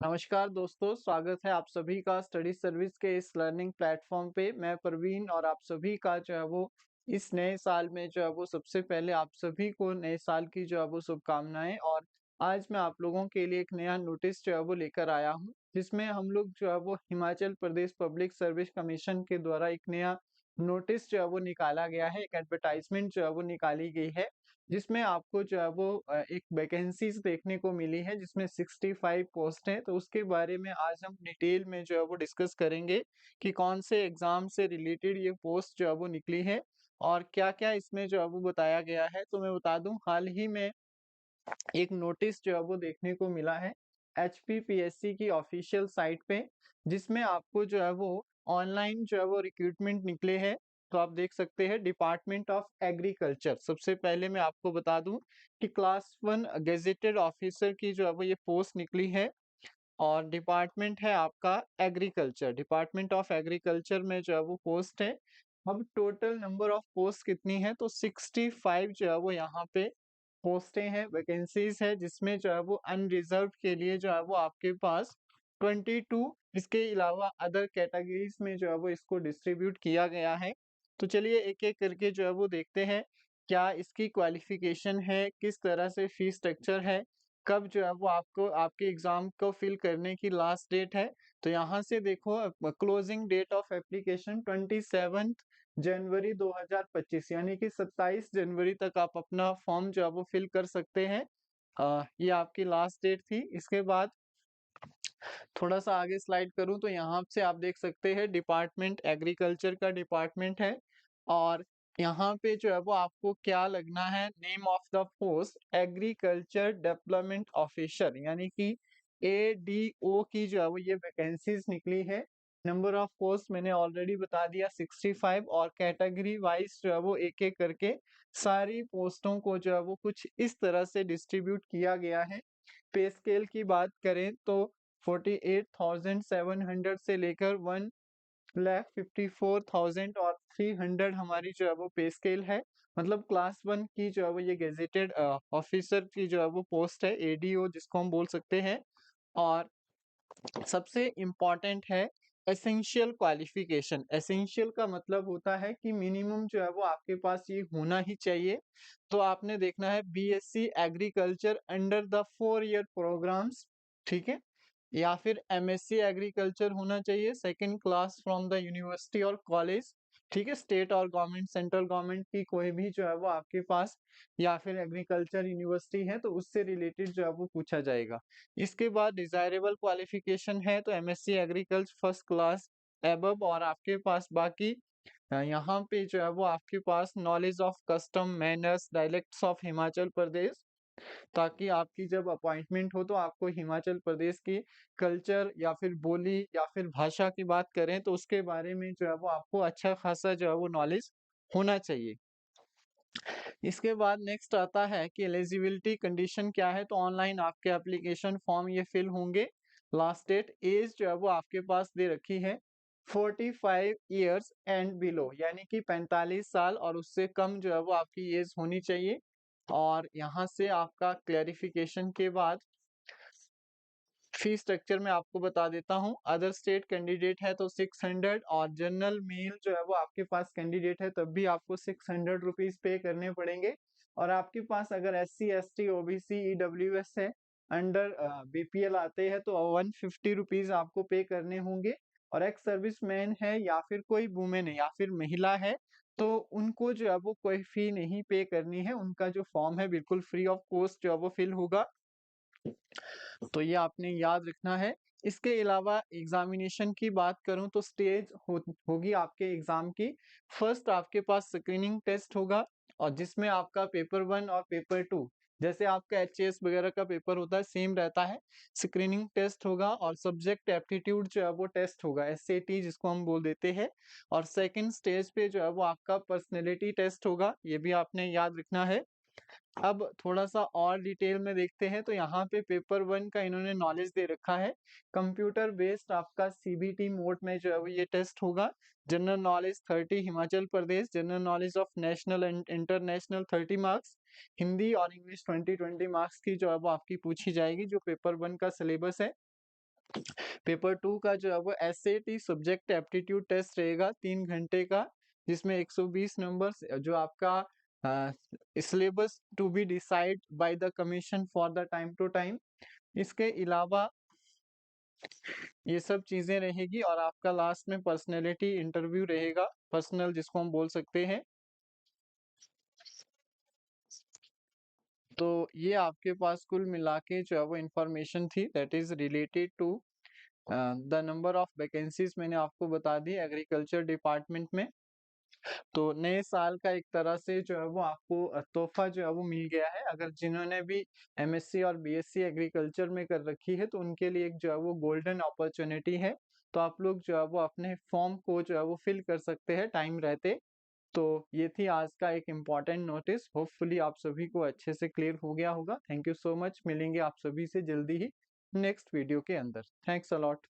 नमस्कार दोस्तों, स्वागत है आप सभी का स्टडी सर्विस के इस लर्निंग प्लेटफॉर्म पे। मैं प्रवीण और आप सभी का जो है वो इस नए साल में जो है वो सबसे पहले आप सभी को नए साल की जो है वो शुभकामनाएं। और आज मैं आप लोगों के लिए एक नया नोटिस जो है वो लेकर आया हूं, जिसमें हम लोग जो है वो Himachal Pradesh public service commission के द्वारा एक नया नोटिस जो है वो निकाला गया है, एक एडवर्टाइजमेंट जो है वो निकाली गई है, जिसमें आपको जो है वो एक वैकेंसीज देखने को मिली है, जिसमें 65 पोस्ट हैं। तो उसके बारे में आज हम डिटेल में जो है वो डिस्कस करेंगे कि कौन से एग्जाम से रिलेटेड ये पोस्ट जो है वो निकली है और क्या-क्या इसमें जो है वो बताया गया है। तो मैं बता दूं, हाल ही में एक नोटिस जो है वो देखने को मिला है एचपीपीएससी की ऑफिशियल साइट पे, जिसमें आपको जो है वो ऑनलाइन जो है वो रिक्रूटमेंट निकले हैं। तो आप देख सकते हैं डिपार्टमेंट ऑफ एग्रीकल्चर। सबसे पहले मैं आपको बता दूं कि क्लास 1 गेजेटेड ऑफिसर की जो है वो ये पोस्ट निकली है और डिपार्टमेंट है आपका एग्रीकल्चर। डिपार्टमेंट ऑफ एग्रीकल्चर में जो है वो पोस्ट है। अब टोटल नंबर ऑफ पोस्ट कितनी है, तो 65 जो है वो यहाँ पे पोस्टें हैं, वैकेंसीज है, जिसमें जो है वो अनरिजर्व के लिए जो है वो आपके पास 22, इसके अलावा अदर कैटेगरीज में जो है वो इसको डिस्ट्रीब्यूट किया गया है। तो चलिए एक एक करके जो है वो देखते हैं क्या इसकी क्वालिफिकेशन है, किस तरह से फीस स्ट्रक्चर है, कब जो है वो आपको आपके एग्जाम को फिल करने की लास्ट डेट है। तो यहाँ से देखो, क्लोजिंग डेट ऑफ एप्लीकेशन 27 जनवरी 2025, यानी कि 27 जनवरी तक आप अपना फॉर्म जो है वो फिल कर सकते हैं। ये आपकी लास्ट डेट थी। इसके बाद थोड़ा सा आगे स्लाइड करूं तो यहाँ से आप देख सकते हैं डिपार्टमेंट एग्रीकल्चर का डिपार्टमेंट है। और यहाँ पे जो है वो आपको क्या लगना है, name of the post agriculture development officer, यानी कि एडीओ की जो है वो ये वैकेंसीज निकली है। नंबर ऑफ पोस्ट मैंने ऑलरेडी बता दिया 65, और कैटेगरी वाइज जो है वो एक एक करके सारी पोस्टों को जो है वो कुछ इस तरह से डिस्ट्रीब्यूट किया गया है। पे स्केल की बात करें तो 48,700 से लेकर 1,54,000 और 300 हमारी जो है वो पे स्केल है। मतलब क्लास 1 की जो है वो ये गेजेटेड ऑफिसर की जो है वो पोस्ट है, एडीओ जिसको हम बोल सकते हैं। और सबसे इम्पॉर्टेंट है एसेंशियल क्वालिफिकेशन। एसेंशियल का मतलब होता है कि मिनिमम जो है वो आपके पास ये होना ही चाहिए। तो आपने देखना है BSc agriculture under the 4 year programs, ठीक है, या फिर एमएससी एग्रीकल्चर होना चाहिए second class from the university और कॉलेज, ठीक है, स्टेट और गवर्नमेंट सेंट्रल गवर्नमेंट की कोई भी जो है वो आपके पास, या फिर एग्रीकल्चर यूनिवर्सिटी है तो उससे रिलेटेड जो है वो पूछा जाएगा। इसके बाद डिजायरेबल क्वालिफिकेशन है तो MSc agriculture first class above, और आपके पास बाकी यहाँ पे जो है वो आपके पास knowledge of custom manners dialects of Himachal Pradesh, ताकि आपकी जब अपॉइंटमेंट हो तो आपको हिमाचल प्रदेश की कल्चर या फिर बोली या फिर भाषा की बात करें तो उसके बारे में जो है वो आपको अच्छा खासा जो है वो नॉलेज होना चाहिए। इसके बाद नेक्स्ट आता है कि एलिजिबिलिटी कंडीशन क्या है। तो ऑनलाइन आपके एप्लीकेशन फॉर्म ये फिल होंगे। लास्ट डेट एज जो है वो आपके पास दे रखी है 45 ईयर्स एंड बिलो, यानी कि 45 साल और उससे कम जो है वो आपकी एज होनी चाहिए। और यहाँ से आपका क्लैरिफिकेशन के बाद फी स्ट्रक्चर में आपको बता देता हूँ। अदर स्टेट कैंडिडेट है तो 600, और जनरल मेल जो है वो आपके पास कैंडिडेट है तब भी आपको 600 रुपीज पे करने पड़ेंगे। और आपके पास अगर SC ST OBC EWS है, अंडर बीपीएल आते हैं तो 150 रुपीज आपको पे करने होंगे। और एक्स सर्विस मैन है या फिर कोई वुमेन है या फिर महिला है तो उनको जो है वो कोई फी नहीं पे करनी है, उनका जो फॉर्म है बिल्कुल फ्री ऑफ कॉस्ट जो है वो फिल होगा। तो ये आपने याद रखना है। इसके अलावा एग्जामिनेशन की बात करूं तो स्टेज होगी आपके एग्जाम की। फर्स्ट आपके पास स्क्रीनिंग टेस्ट होगा, और जिसमें आपका पेपर 1 और पेपर 2, जैसे आपका एचएएस वगैरह का पेपर होता है सेम रहता है। स्क्रीनिंग टेस्ट होगा और सब्जेक्ट एप्टीट्यूड जो है वो टेस्ट होगा, एसएटी जिसको हम बोल देते हैं। और सेकंड स्टेज पे जो है वो आपका पर्सनैलिटी टेस्ट होगा, ये भी आपने याद रखना है। अब थोड़ा सा और डिटेल में देखते हैं तो यहाँ पे पेपर 1 का इन्होंने नॉलेज दे रखा है। कंप्यूटर बेस्ड आपका सीबीटी मोड में जो है वो ये टेस्ट होगा। General knowledge 30 Himachal Pradesh, general knowledge of national and international 30 marks, Hindi और इंग्लिश 20 मार्क्स की जो है वो आपकी पूछी जाएगी, जो पेपर 1 का सिलेबस है। पेपर 2 का जो है वो एसएटी सब्जेक्ट एप्टीट्यूड टेस्ट रहेगा 3 घंटे का, जिसमें 120 नंबर्स जो आपका syllabus to be decide by the commission for the time to time. इसके अलावा ये सब चीजें रहेगी और आपका लास्ट में पर्सनैलिटी इंटरव्यू रहेगा, पर्सनल जिसको हम बोल सकते हैं। तो ये आपके पास कुल मिला के जो है वो इंफॉर्मेशन थी that is related to the number of vacancies मैंने आपको बता दी एग्रीकल्चर डिपार्टमेंट में। तो नए साल का एक तरह से जो है वो आपको तोहफा जो है वो मिल गया है। अगर जिन्होंने भी एमएससी और बीएससी एग्रीकल्चर में कर रखी है तो उनके लिए एक जो है वो गोल्डन अपॉर्चुनिटी है। तो आप लोग जो है वो अपने फॉर्म को जो है वो फिल कर सकते हैं टाइम रहते। तो ये थी आज का एक इम्पॉर्टेंट नोटिस। होपफुली आप सभी को अच्छे से क्लियर हो गया होगा। Thank you so much. मिलेंगे आप सभी से जल्दी ही नेक्स्ट वीडियो के अंदर। Thanks a lot.